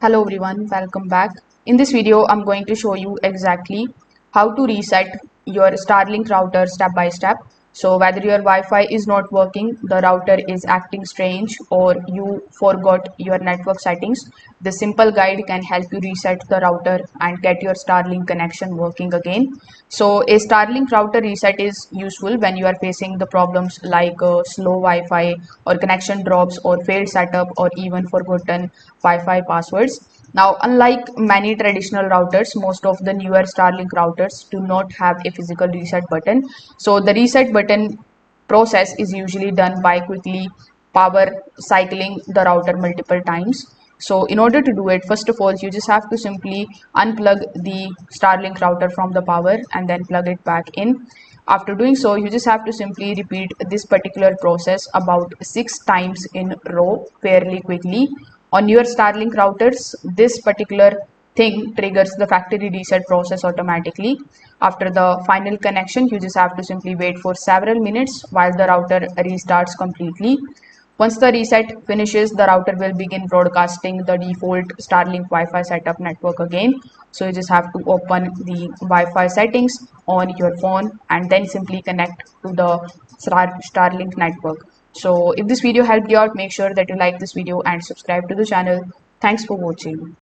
Hello everyone, welcome back. In this video, I'm going to show you exactly how to reset your Starlink router step by step. So whether your Wi-Fi is not working, the router is acting strange, or you forgot your network settings, the simple guide can help you reset the router and get your Starlink connection working again. So a Starlink router reset is useful when you are facing the problems like slow Wi-Fi or connection drops or failed setup or even forgotten Wi-Fi passwords. Now, unlike many traditional routers, most of the newer Starlink routers do not have a physical reset button. So the reset button process is usually done by quickly power cycling the router multiple times. So in order to do it, first of all, you just have to simply unplug the Starlink router from the power and then plug it back in. After doing so, you just have to simply repeat this particular process about 6 times in row fairly quickly. On your Starlink routers, this particular thing triggers the factory reset process automatically. After the final connection, you just have to simply wait for several minutes while the router restarts completely. Once the reset finishes, the router will begin broadcasting the default Starlink Wi-Fi setup network again. So you just have to open the Wi-Fi settings on your phone and then simply connect to the Starlink network. So if this video helped you out, make sure that you like this video and subscribe to the channel. Thanks for watching.